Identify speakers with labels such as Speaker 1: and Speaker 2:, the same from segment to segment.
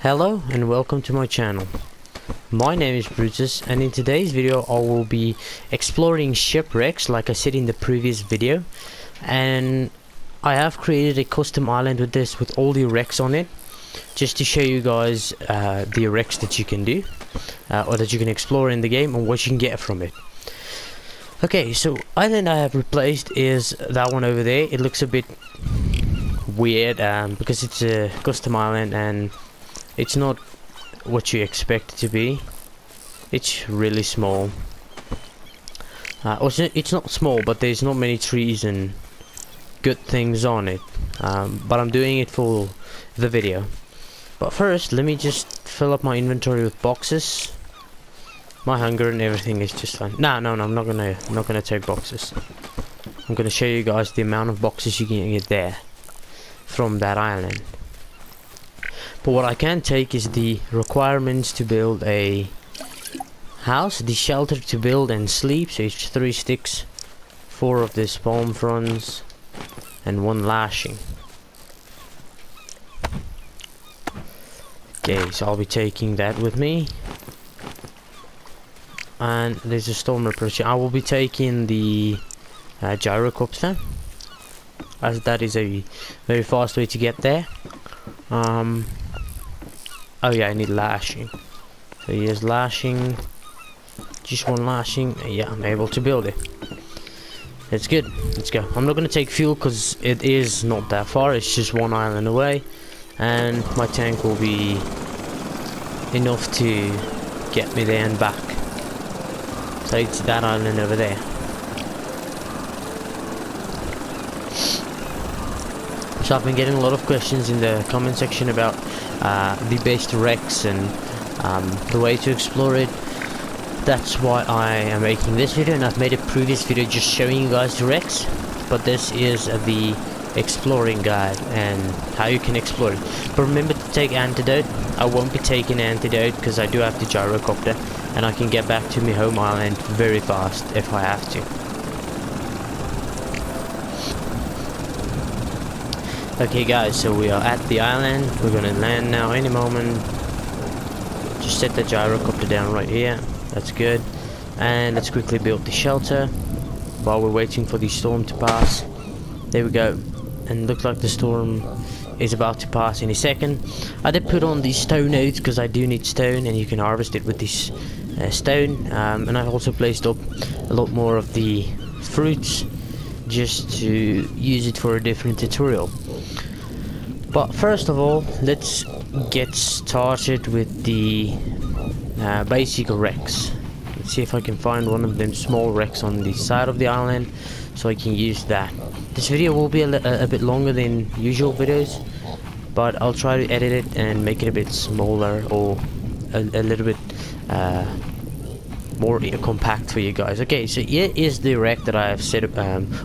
Speaker 1: Hello and welcome to my channel. My name is Brutus, and in today's video I will be exploring shipwrecks like I said in the previous video, and I have created a custom island with this with all the wrecks on it just to show you guys the wrecks that you can do or that you can explore in the game and what you can get from it. Okay, so island I have replaced is that one over there. It looks a bit weird because it's a custom island and it's not what you expect it to be. It's really small. It's not small, but there's not many trees and good things on it. But I'm doing it for the video. But first, let me just fill up my inventory with boxes. My hunger and everything is just fine. No, I'm not gonna take boxes. I'm gonna show you guys the amount of boxes you can get there from that island. But what I can take is the requirements to build a house, the shelter to build and sleep. So it's 3 sticks, 4 of these palm fronds, and 1 lashing. Okay, so I'll be taking that with me. And there's a storm approach. I will be taking the gyrocopter, as that is a very fast way to get there. Oh yeah, I need lashing. So here's lashing. Just 1 lashing. Yeah, I'm able to build it. It's good. Let's go. I'm not gonna take fuel because it is not that far. It's just 1 island away, and my tank will be enough to get me there and back. So it's that island over there. So I've been getting a lot of questions in the comment section about the best wrecks and the way to explore it. That's why I am making this video, and I've made a previous video just showing you guys the wrecks, but this is the exploring guide and how you can explore it. But remember to take antidote. I won't be taking antidote because I do have the gyrocopter and I can get back to my home island very fast if I have to. Okay guys, so we are at the island. We're gonna land now any moment. Just set the gyrocopter down right here. That's good. And let's quickly build the shelter while we're waiting for the storm to pass. There we go. And looks like the storm is about to pass in a second. I did put on these stone oats because I do need stone, and you can harvest it with this stone. And I also placed up a lot more of the fruits just to use it for a different tutorial. But first of all, let's get started with the basic wrecks. Let's see if I can find one of them small wrecks on the side of the island so I can use that. This video will be a bit longer than usual videos, but I'll try to edit it and make it a bit smaller or a little bit more compact for you guys. Okay, so here is the wreck that I have set up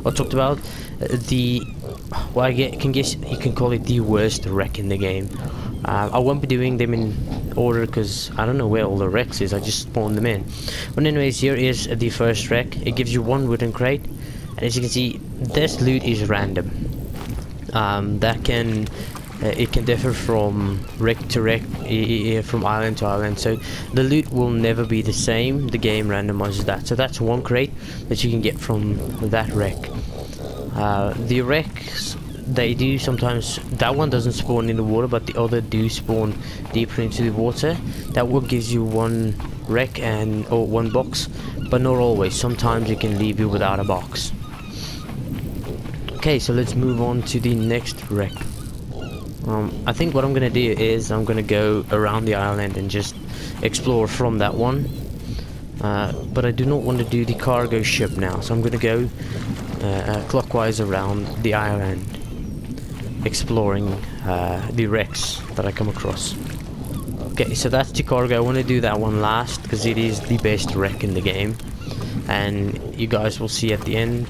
Speaker 1: or talked about. Well, I can guess you can call it the worst wreck in the game. I won't be doing them in order because I don't know where all the wrecks is. I just spawned them in. But anyways, here is the first wreck. It gives you 1 wooden crate, and as you can see, this loot is random. It can differ from wreck to wreck, from island to island, so the loot will never be the same. The game randomizes that. So that's 1 crate that you can get from that wreck. The wrecks, they do sometimes, that one doesn't spawn in the water, but the other do spawn deeper into the water. That one gives you 1 wreck or 1 box, but not always. Sometimes it can leave you without a box. Okay, so let's move on to the next wreck. I think what I'm gonna do is I'm gonna go around the island and just explore from that one. But I do not want to do the cargo ship now, so I'm gonna go clockwise around the island, exploring the wrecks that I come across. Okay, so that's the cargo. I want to do that one last because it is the best wreck in the game, and you guys will see at the end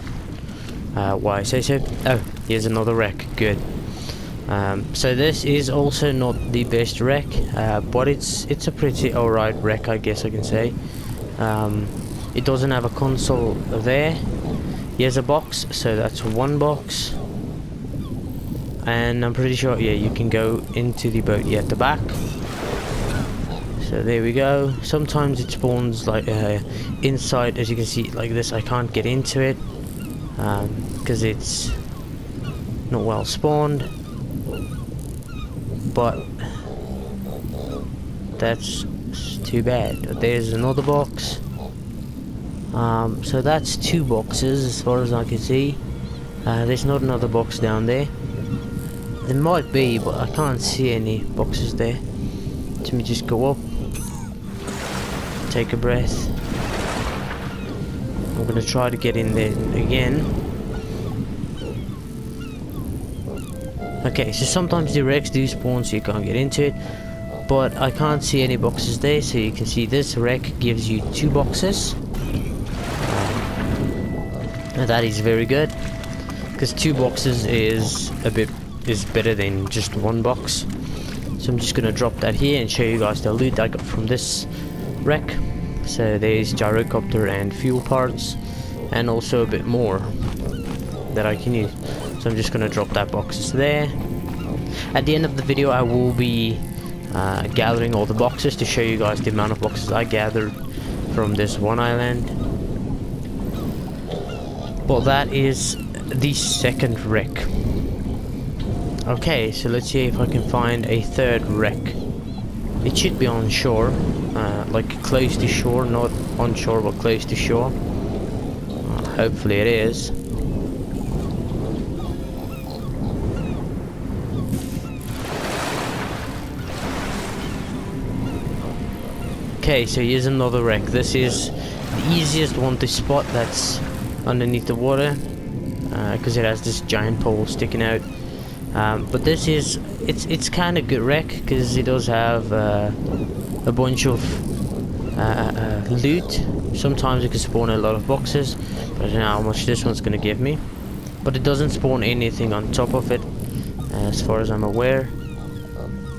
Speaker 1: why I say so. Oh, here's another wreck. Good. So this is also not the best wreck, but it's a pretty alright wreck, I guess I can say. It doesn't have a console there. Here's a box, so that's 1 box, and I'm pretty sure, yeah, you can go into the boat here at the back. So there we go. Sometimes it spawns like inside, as you can see, like this. I can't get into it because it's not well spawned, but that's too bad. There's another box. So that's 2 boxes as far as I can see. There's not another box down there. There might be, but I can't see any boxes there. Let me just go up, take a breath. I'm gonna try to get in there again. Okay, so sometimes the wrecks do spawn so you can't get into it, but I can't see any boxes there. So you can see this wreck gives you 2 boxes. That is very good, because 2 boxes is better than just 1 box. So I'm just gonna drop that here and show you guys the loot I got from this wreck. So there's gyrocopter and fuel parts, and also a bit more that I can use. So I'm just gonna drop that boxes there. At the end of the video I will be gathering all the boxes to show you guys the amount of boxes I gathered from this one island. But that is the second wreck. Okay, so let's see if I can find a third wreck. It should be on shore, like close to shore, not on shore but close to shore. Hopefully it is. Okay, so here's another wreck. This is the easiest one to spot that's underneath the water, because it has this giant pole sticking out. But this is, it's kind of good wreck because it does have a bunch of loot. Sometimes it can spawn a lot of boxes, but I don't know how much this one's gonna give me. But it doesn't spawn anything on top of it, as far as I'm aware.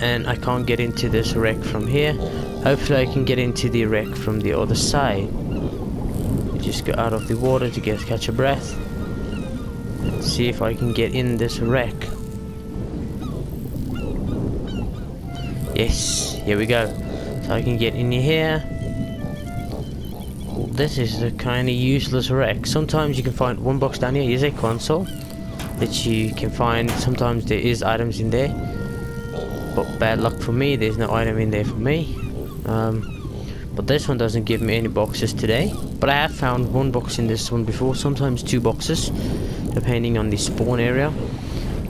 Speaker 1: And I can't get into this wreck from here. Hopefully I can get into the wreck from the other side. Just go out of the water to catch a breath. See if I can get in this wreck. Yes, here we go. So I can get in here. This is a kind of useless wreck. Sometimes you can find 1 box down here. Here's a console that you can find. Sometimes there is items in there, but bad luck for me, there's no item in there for me. But this one doesn't give me any boxes today. But I have found 1 box in this one before, sometimes 2 boxes, depending on the spawn area.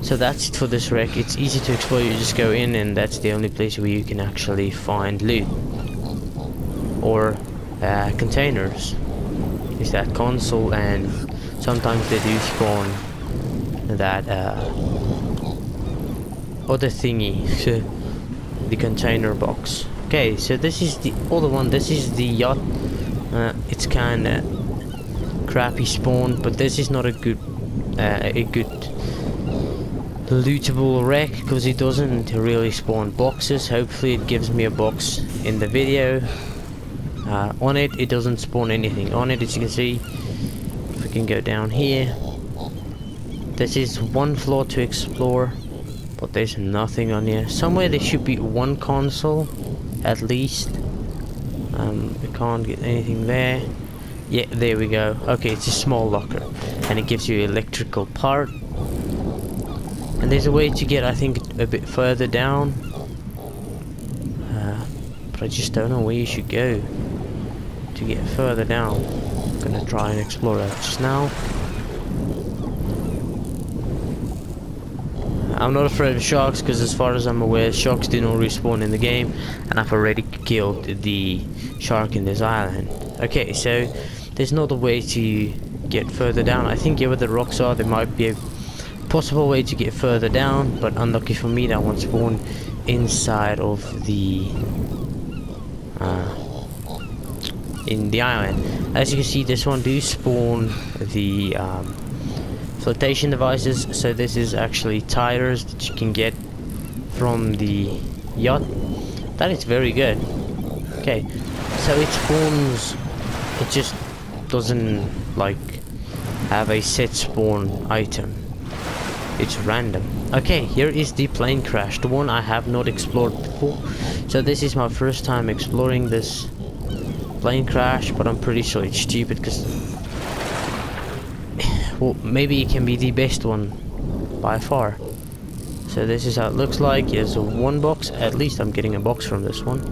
Speaker 1: So that's it for this wreck. It's easy to explore. You just go in, and that's the only place where you can actually find loot or containers. Is that console, and sometimes they do spawn that other thingy, the container box. Okay, so this is the other one. This is the yacht. It's kind of crappy spawn, but this is not a good lootable wreck because it doesn't really spawn boxes. Hopefully it gives me a box in the video. On it, it doesn't spawn anything on it, as you can see. If we can go down here, this is 1 floor to explore, but there's nothing on here. Somewhere there should be 1 console at least. We can't get anything there. Yeah, there we go. Okay, it's a small locker, and it gives you electrical part. And there's a way to get, I think, a bit further down, but I just don't know where you should go to get further down. I'm gonna try and explore that just now. I'm not afraid of sharks because, as far as I'm aware, sharks do not respawn in the game, and I've already killed the shark in this island. Okay, so there's another way to get further down. I think here where the rocks are, there might be a possible way to get further down, but unlucky for me, that one spawned inside of the in the island. As you can see, this one do spawn the flotation devices. So this is actually tires that you can get from the yacht. That is very good. Okay, so it spawns, it just doesn't like have a set spawn item. it's random. Okay, here is the plane crash, the one I have not explored before. So this is my first time exploring this plane crash, but I'm pretty sure it's stupid because, well, maybe it can be the best one by far. So this is how it looks like. Here's a one box. At least I'm getting a box from this one.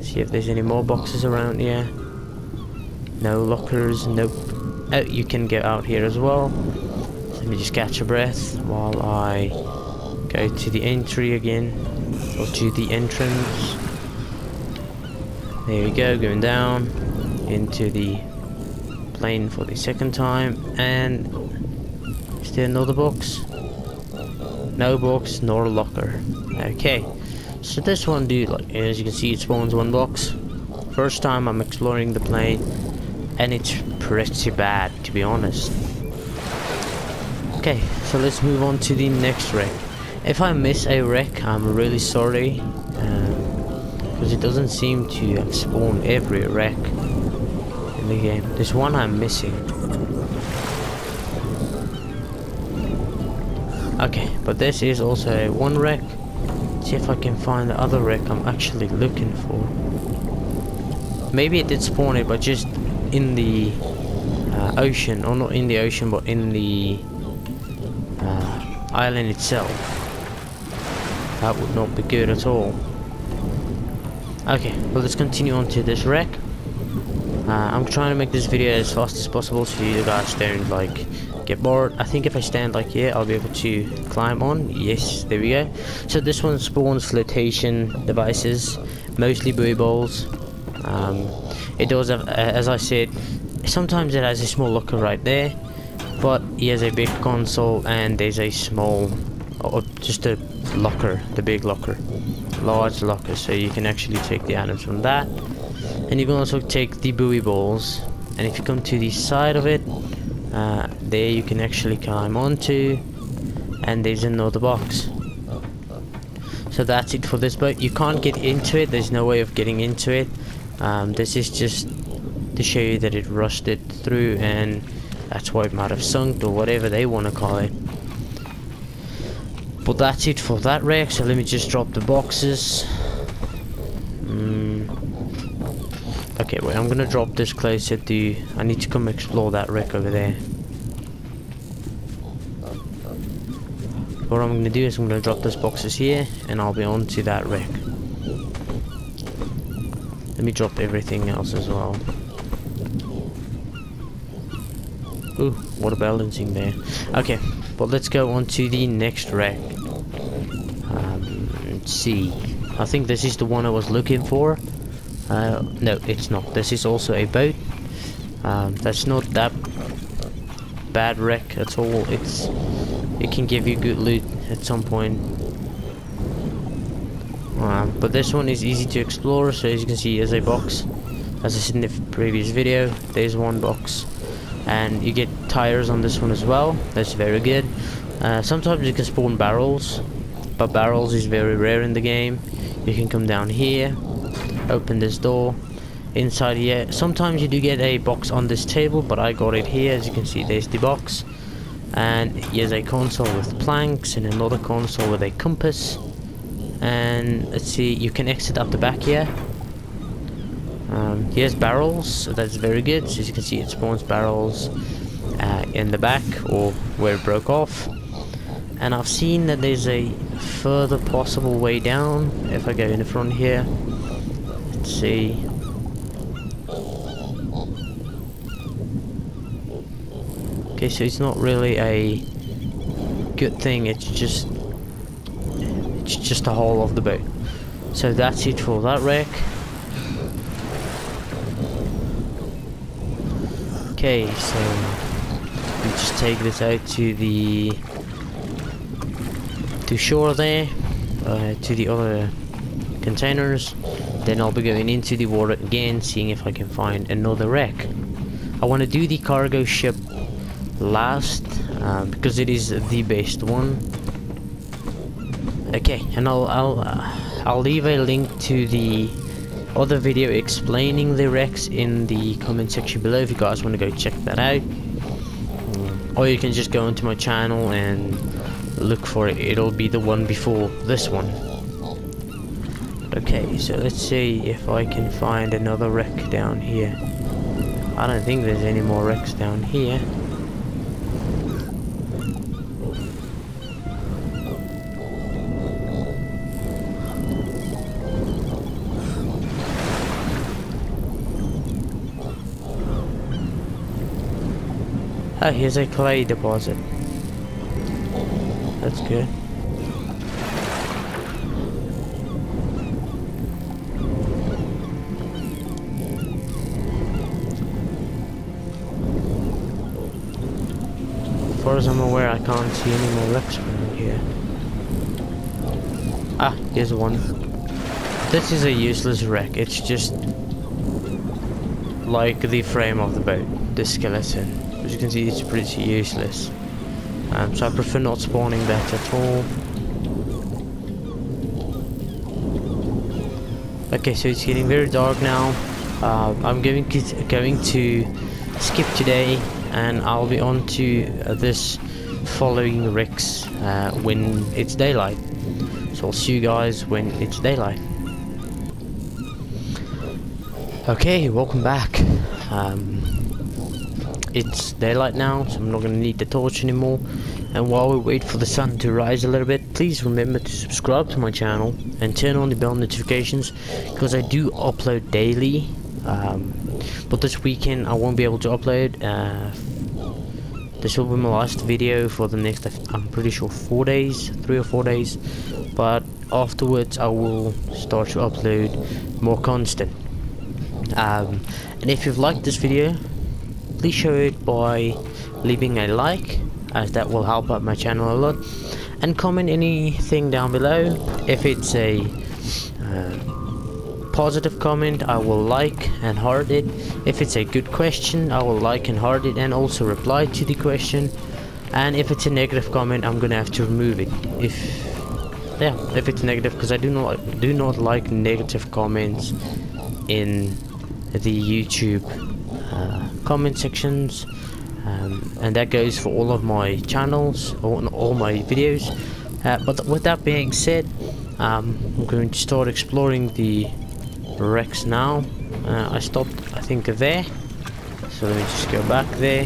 Speaker 1: See if there's any more boxes around here. No lockers, nope. Oh, you can get out here as well. So let me just catch a breath while I go to the entry again, or to the entrance. There we go, going down into the plane for the second time. And is there another box? No box nor locker. Okay, so this one, dude, like, as you can see, it spawns one box. First time I'm exploring the plane, and it's pretty bad, to be honest. Okay, so let's move on to the next wreck. If I miss a wreck, I'm really sorry, because it doesn't seem to have spawned every wreck in the game. There's one I'm missing. Okay, but this is also a one wreck. See if I can find the other wreck I'm actually looking for. Maybe it did spawn it, but just in the ocean, or not in the ocean, but in the island itself. That would not be good at all. Okay, well, let's continue on to this wreck. I'm trying to make this video as fast as possible so you guys don't like get bored. I think if I stand like here, I'll be able to climb on. Yes, there we go. So this one spawns flotation devices, mostly buoy balls. It does have, as I said, sometimes it has a small locker right there, but he has a big console and there's a small, or just a locker, the big locker, large locker, so you can actually take the items from that. And you can also take the buoy balls, and if you come to the side of it, there you can actually climb onto, and there's another box. So that's it for this boat. You can't get into it, there's no way of getting into it. This is just to show you that it rusted through, and that's why it might have sunk, or whatever they want to call it. But that's it for that wreck, so let me just drop the boxes. Okay, wait, I'm gonna drop this closer to... I need to come explore that wreck over there. What I'm gonna do is I'm gonna drop those boxes here, and I'll be on to that wreck. Let me drop everything else as well. Ooh, water balancing there. Okay, but let's go on to the next wreck. Let's see. I think this is the one I was looking for. No, it's not. This is also a boat. That's not that bad wreck at all. It can give you good loot at some point. But this one is easy to explore, so as you can see, there's a box. As I said in the previous video, there's one box. And you get tires on this one as well. That's very good. Sometimes you can spawn barrels, but barrels is very rare in the game. You can come down here, open this door, inside here. Sometimes you do get a box on this table, but I got it here. As you can see, there's the box, and here's a console with planks, and another console with a compass. And let's see, you can exit out the back here. Here's barrels, so that's very good. So as you can see, it spawns barrels in the back, or where it broke off. And I've seen that there's a further possible way down. If I go in the front here, let's see. Okay, so it's not really a good thing. It's just a hole of the boat. So that's it for that wreck. Okay, so we just take this out to the shore there, to the other containers. Then I'll be going into the water again, seeing if I can find another wreck. I want to do the cargo ship last, because it is the best one. Okay, and I'll leave a link to the other video explaining the wrecks in the comment section below if you guys want to go check that out. Or you can just go into my channel and look for it, it'll be the one before this one. Okay, so let's see if I can find another wreck down here. I don't think there's any more wrecks down here. Oh, here's a clay deposit. That's good. As far as I'm aware, I can't see any more wrecks around here. Ah, here's one. This is a useless wreck. It's just like the frame of the boat, the skeleton. As you can see, it's pretty useless. So I prefer not spawning that at all. Okay, so it's getting very dark now. I'm going to skip today, and I'll be on to this following wrecks when it's daylight. So I'll see you guys when it's daylight. Okay, welcome back. It's daylight now, so I'm not going to need the torch anymore. And while we wait for the sun to rise a little bit, please remember to subscribe to my channel and turn on the bell notifications, because I do upload daily. But this weekend I won't be able to upload. This will be my last video for the next, I'm pretty sure, 4 days, 3 or 4 days. But afterwards I will start to upload more constant. And if you've liked this video, please show it by leaving a like, as that will help out my channel a lot, and comment anything down below. If it's a positive comment, I will like and heart it. If it's a good question, I will like and heart it and also reply to the question. And if it's a negative comment, I'm gonna have to remove it. If it's negative, because I do not like negative comments in the YouTube comment sections, and that goes for all of my channels, or all my videos. But with that being said, I'm going to start exploring the wrecks now. I stopped, I think, there, so let me just go back there,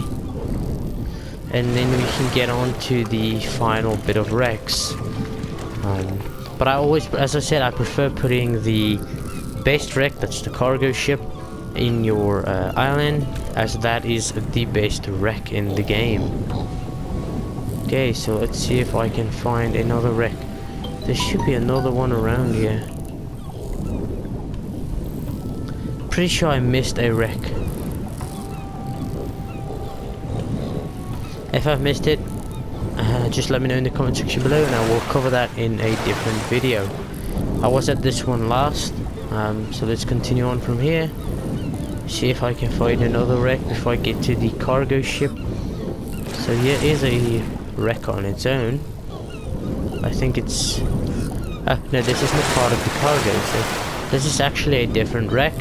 Speaker 1: and then we can get on to the final bit of wrecks. But I always, as I said, I prefer putting the best wreck, that's the cargo ship, in your island, as that is the best wreck in the game. Okay, so let's see if I can find another wreck. There should be another one around here. Pretty sure I missed a wreck. If I've missed it, just let me know in the comment section below, and I will cover that in a different video. I was at this one last, so let's continue on from here. See if I can find another wreck before I get to the cargo ship. So here is a wreck on its own. I think it's... no, this is not part of the cargo, so this is actually a different wreck.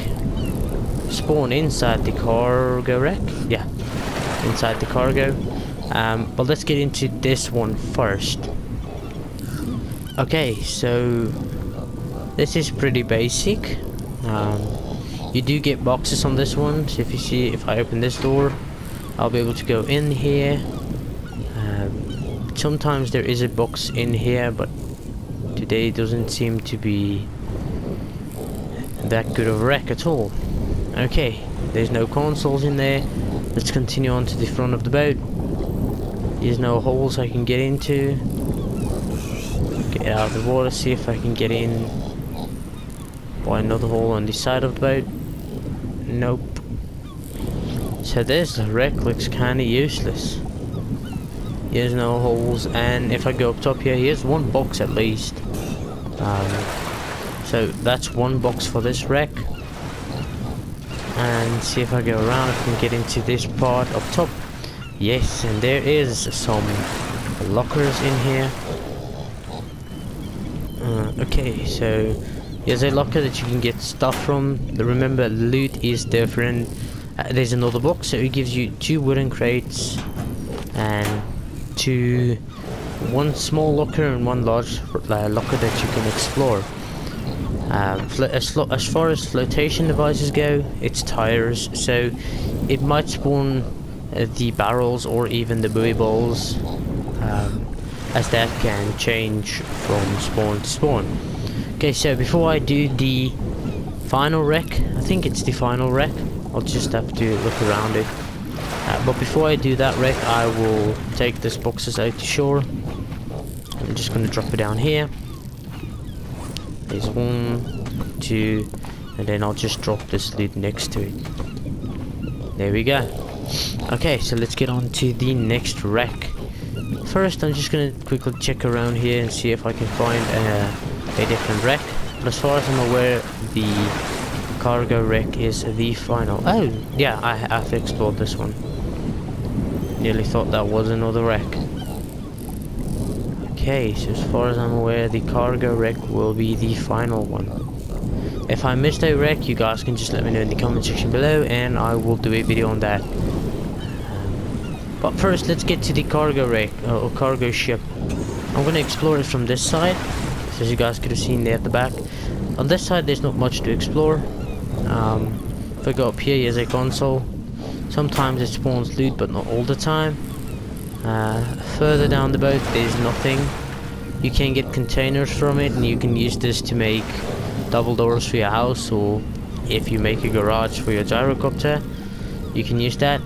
Speaker 1: Spawn inside the cargo wreck. Yeah, inside the cargo. But let's get into this one first. Okay, so this is pretty basic. You do get boxes on this one, so if you see, if I open this door, I'll be able to go in here. Sometimes there is a box in here, but today it doesn't seem to be that good of a wreck at all. Okay, there's no consoles in there. Let's continue on to the front of the boat. There's no holes I can get into. Get out of the water, see if I can get in by another hole on the side of the boat. Nope. So this wreck looks kinda useless. Here's no holes, and if I go up top here, here's one box at least. So that's one box for this wreck. And see if I go around, I can get into this part up top. Yes, and there is some lockers in here. Okay, so here's a locker that you can get stuff from. Remember, loot is different. There's another box, so it gives you 2 wooden crates and 2 one small locker and one large locker that you can explore. As far as flotation devices go, it's tires, so it might spawn the barrels or even the buoy balls, as that can change from spawn to spawn. Okay, so before I do the final wreck, I think it's the final wreck, I'll just have to look around it. But before I do that wreck, I will take these boxes out to shore. I'm just going to drop it down here. There's 1, 2, and then I'll just drop this loot next to it. There we go. Okay, so let's get on to the next wreck. First, I'm just going to quickly check around here and see if I can find a different wreck. But as far as I'm aware, the cargo wreck is the final. Oh, yeah, I have explored this one. Nearly thought that was another wreck. Okay, so as far as I'm aware, the cargo wreck will be the final one. If I missed a wreck, you guys can just let me know in the comment section below, and I will do a video on that. But first, let's get to the cargo wreck, or cargo ship. I'm going to explore it from this side, so as you guys could have seen there at the back. On this side, there's not much to explore. If I go up here, here's a console. Sometimes it spawns loot, but not all the time. Further down the boat, there's nothing. You can get containers from it, and you can use this to make double doors for your house, or if you make a garage for your gyrocopter, you can use that.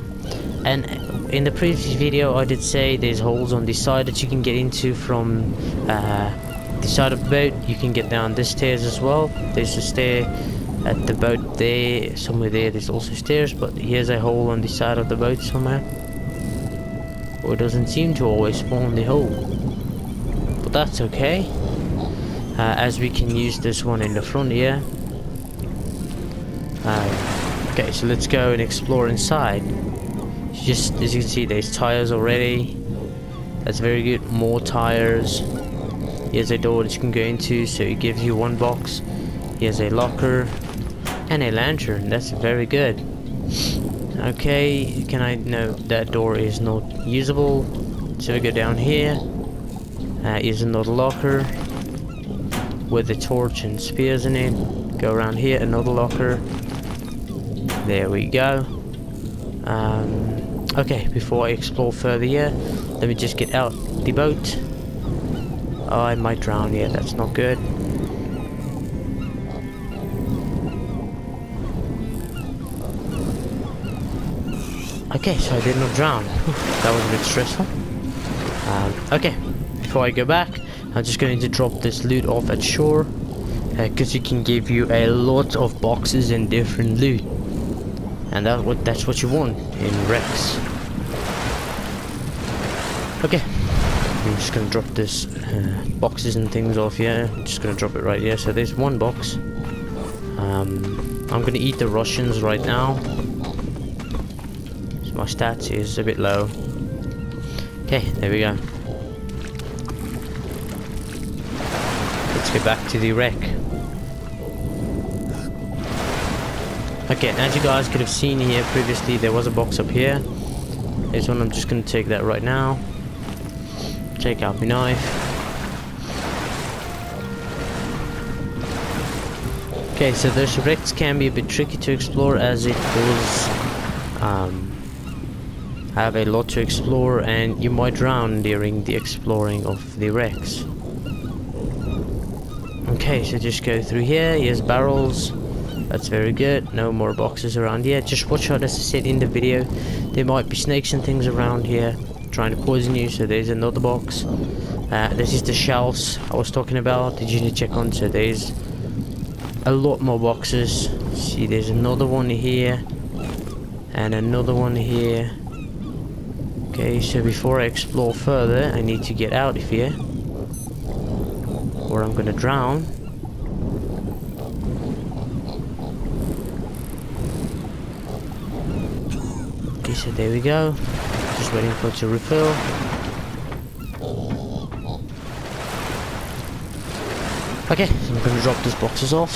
Speaker 1: And in the previous video, I did say there's holes on the side that you can get into from the side of the boat. You can get down this stairs as well. There's a stair at the boat there, somewhere there. There's also stairs, but here's a hole on the side of the boat somewhere. Or it doesn't seem to always spawn the hole, but that's okay, as we can use this one in the front here. Okay, so let's go and explore inside. Just as you can see, there's tires already. That's very good. More tires. Here's a door that you can go into, so it gives you 1 box. Here's a locker and a lantern. That's very good. Okay, can I... no, that door is not usable, so we go down here. Here's another locker with a torch and spears in it. Go around here, another locker. There we go. Okay, before I explore further here, let me just get out the boat. Oh, I might drown here, that's not good. Okay, so I did not drown. That was a bit stressful. Okay, before I go back, I'm just going to drop this loot off at shore, because it can give you a lot of boxes and different loot, and that's what you want in wrecks. Okay, I'm just going to drop this boxes and things off here. I'm just going to drop it right here. So there's 1 box. I'm going to eat the Russians right now. My stats is a bit low. Okay, there we go. Let's get back to the wreck. Okay, as you guys could have seen here previously, there was a box up here. This one, I'm just going to take that right now. Take out my knife. Okay, so those wrecks can be a bit tricky to explore, as it does have a lot to explore, and you might drown during the exploring of the wrecks. Okay, so just go through here. Here's barrels. That's very good. No more boxes around here. Just watch out, as I said in the video, there might be snakes and things around here trying to poison you. So there's another box. This is the shelves I was talking about that you need to check on. So there's a lot more boxes. See, there's another one here and another one here. Okay, so before I explore further, I need to get out of here, or I'm gonna drown. Okay, so there we go. Just waiting for it to refill. Okay, so I'm gonna drop these boxes off,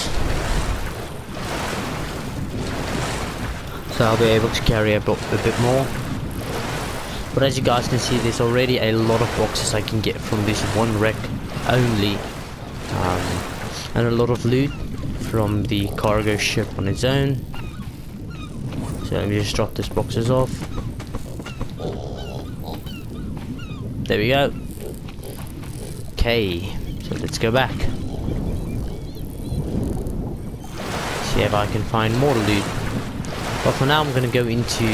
Speaker 1: so I'll be able to carry a bit more. But as you guys can see, there's already a lot of boxes I can get from this one wreck only, and a lot of loot from the cargo ship on its own. So let me just drop these boxes off. There we go. Okay, so let's go back. See if I can find more loot. But for now I'm gonna go into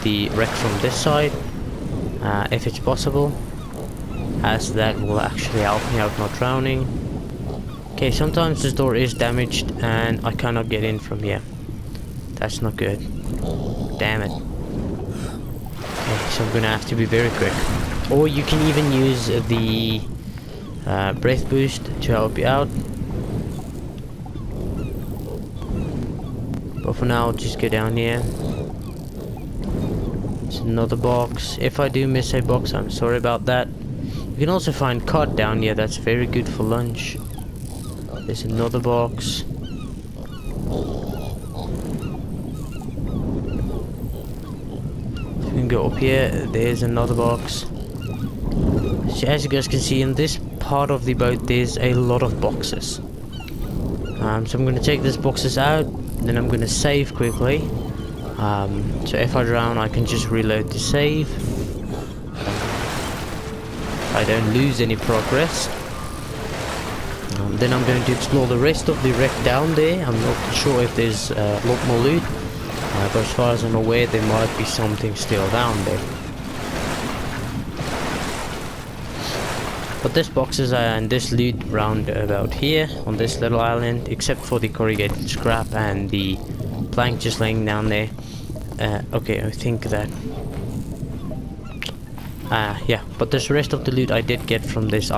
Speaker 1: the wreck from this side, if it's possible, as that will actually help me out not drowning. Okay, sometimes this door is damaged and I cannot get in from here. That's not good. Damn it. Okay, so I'm gonna have to be very quick. Or you can even use the breath boost to help you out. But for now, I'll just go down here. There's another box. If I do miss a box, I'm sorry about that. You can also find cod down here. That's very good for lunch. There's another box. We can go up here. There's another box. So as you guys can see, in this part of the boat, there's a lot of boxes. So I'm going to take these boxes out. Then I'm going to save quickly. So if I drown, I can just reload to save. I don't lose any progress. Then I'm going to explore the rest of the wreck down there. I'm not sure if there's a lot more loot, but as far as I'm aware, there might be something still down there. But this boxes and this loot round about here on this little island, except for the corrugated scrap and the plank just laying down there. Okay, I think that yeah, but this rest of the loot I did get from this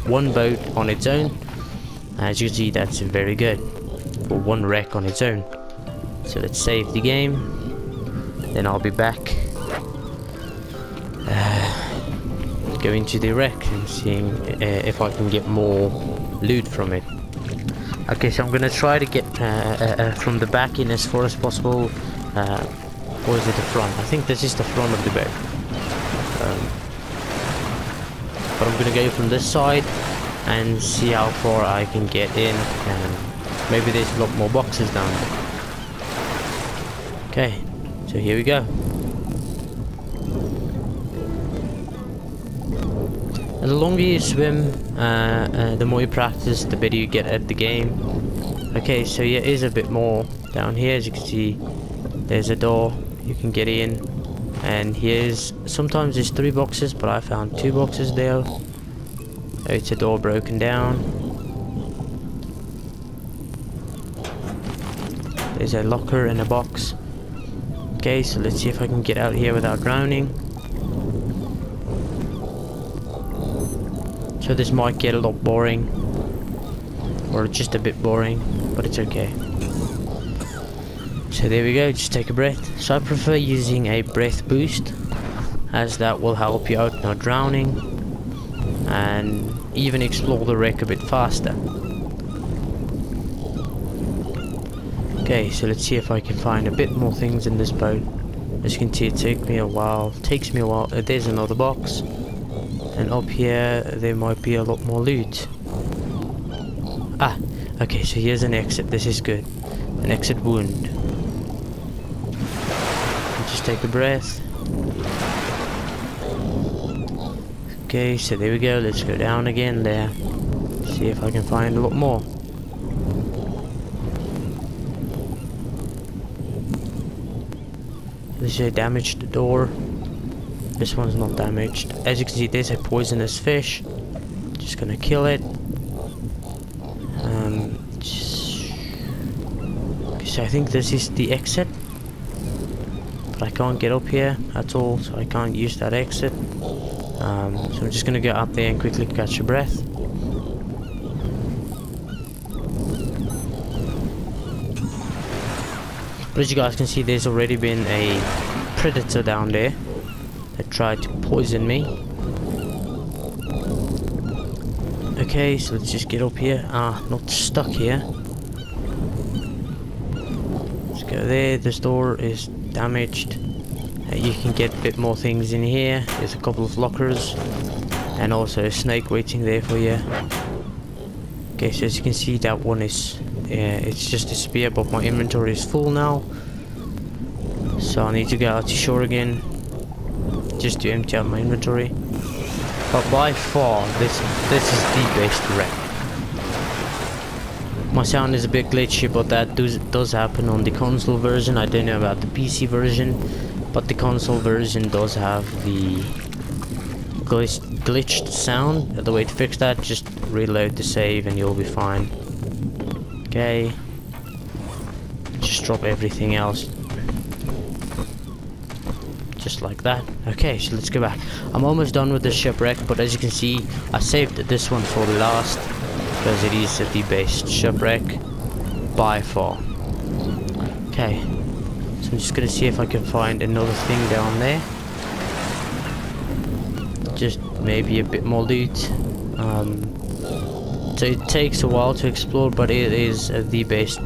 Speaker 1: one boat on its own. As you can see, that's very good for one wreck on its own. So let's save the game, then I'll be back, go into the wreck and seeing if I can get more loot from it. Okay, so I'm gonna try to get from the back in as far as possible. Or is it the front? I think this is the front of the boat. But I'm gonna go from this side and see how far I can get in, and maybe there's a lot more boxes down there. Okay, so here we go. And the longer you swim, the more you practice, the better you get at the game. Okay, so here is a bit more down here. As you can see, there's a door you can get in, and here's sometimes there's 3 boxes, but I found 2 boxes there. It's a door broken down. There's a locker and a box. Okay, so let's see if I can get out here without drowning. So this might get a lot boring, or just a bit boring, but it's okay. So there we go, just take a breath. So I prefer using a breath boost, as that will help you out not drowning and even explore the wreck a bit faster. Okay, so let's see if I can find a bit more things in this boat. As you can see, it takes me a while. There's another box, and up here there might be a lot more loot. Okay, so here's an exit. This is good. An exit wound. Just take a breath. Okay, so there we go. Let's go down again there. See if I can find a lot more. This is a damaged door. This one's not damaged. As you can see, there's a poisonous fish. Just gonna kill it. Okay, so I think this is the exit. But I can't get up here at all, so I can't use that exit. So I'm just gonna go up there and quickly catch a breath. But as you guys can see, there's already been a predator down there that tried to poison me. Okay, so let's just get up here. Not stuck here. Let's go there. This door is damaged. You can get a bit more things in here. There's a couple of lockers and also a snake waiting there for you. Okay, so as you can see, that one is it's just a spear, but my inventory is full now, so I need to go out to shore again just to empty out my inventory. But by far this is the best wreck. My sound is a bit glitchy, but that does happen on the console version. I don't know about the PC version, but the console version does have the glitched sound. The way to fix that, just reload the save and you'll be fine. Okay, just drop everything else just like that. Okay, so let's go back. I'm almost done with the shipwreck, but as you can see, I saved this one for last because it is the best shipwreck by far. Okay, so I'm just gonna see if I can find another thing down there. Just maybe a bit more loot. So it takes a while to explore, but it is the best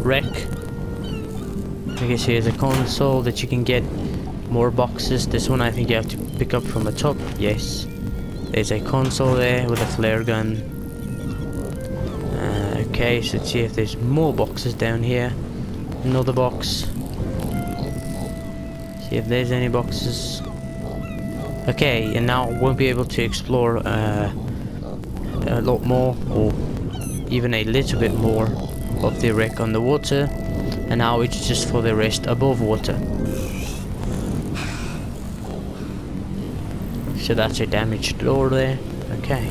Speaker 1: wreck. I guess here's a console that you can get more boxes. This one I think you have to pick up from the top. Yes, there's a console there with a flare gun. Okay, so let's see if there's more boxes down here. Another box. See if there's any boxes. Okay, and now we'll be able to explore a lot more, or even a little bit more of the wreck on the water, and now it's just for the rest above water. So that's a damaged door there. Okay,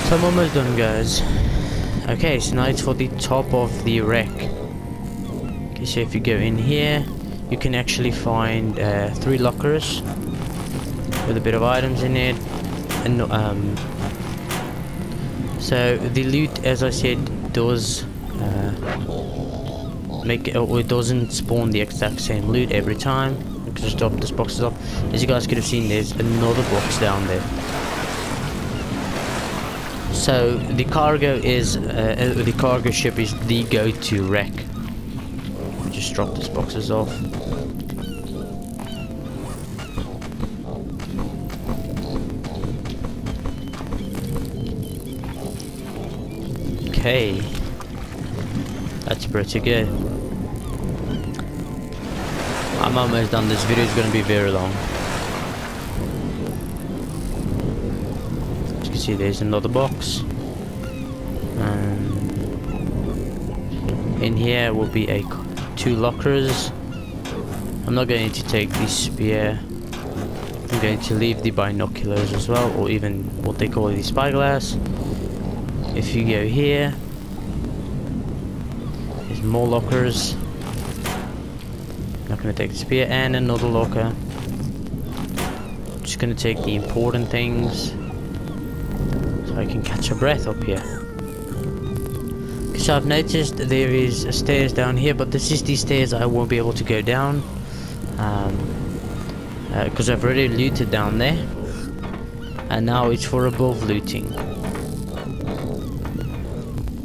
Speaker 1: so I'm almost done, guys. Okay, so now it's for the top of the wreck. Okay, so if you go in here, you can actually find 3 lockers with a bit of items in it, and so the loot, as I said, does it doesn't spawn the exact same loot every time. I can just drop these boxes up. As you guys could have seen, there's another box down there. So the cargo is the cargo ship is the go-to wreck. Just drop these boxes off. Okay, that's pretty good. I'm almost done. This video is going to be very long. As you can see, there's another box. In here will be 2 lockers. I'm not going to take the spear. I'm going to leave the binoculars as well, or even what they call the spyglass. If you go here, there's more lockers. Not going to take the spear, and another locker. Just going to take the important things so I can catch a breath up here. So I've noticed there is stairs down here, but this is the stairs I won't be able to go down because I've already looted down there, and now it's for above looting.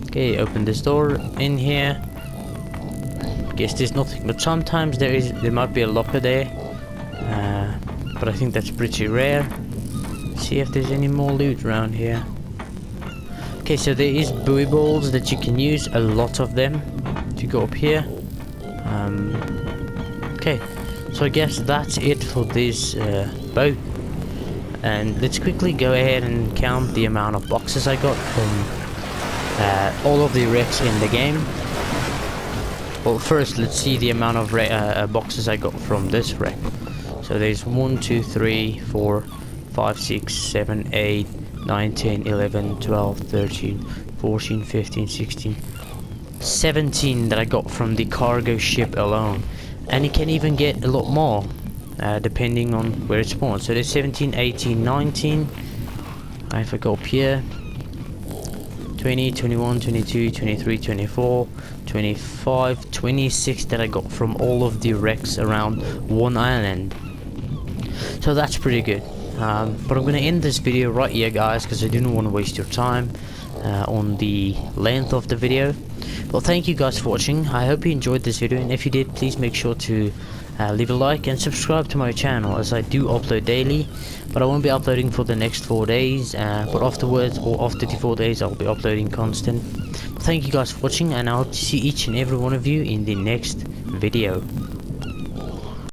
Speaker 1: Okay, open this door in here. Guess there's nothing, but sometimes there might be a locker there, but I think that's pretty rare. See if there's any more loot around here. Okay, so there is buoy balls that you can use, a lot of them, to go up here. Okay, so I guess that's it for this boat, and let's quickly go ahead and count the amount of boxes I got from all of the wrecks in the game. Well, first let's see the amount of boxes I got from this wreck. So there's 1, 2, 3, 4, 5, 6, 7, 8, 9, 10, 11, 12, 13, 14, 15, 16, 17 that I got from the cargo ship alone. And you can even get a lot more depending on where it spawns. So there's 17, 18, 19. If I go up here, 20, 21, 22, 23, 24, 25, 26 that I got from all of the wrecks around one island. So that's pretty good. But I'm gonna end this video right here, guys, because I didn't want to waste your time on the length of the video. Well, thank you guys for watching. I hope you enjoyed this video, and if you did, please make sure to leave a like and subscribe to my channel, as I do upload daily, but I won't be uploading for the next 4 days, but afterwards, or after the 4 days, I'll be uploading constant. Thank you guys for watching, and I hope to see each and every one of you in the next video.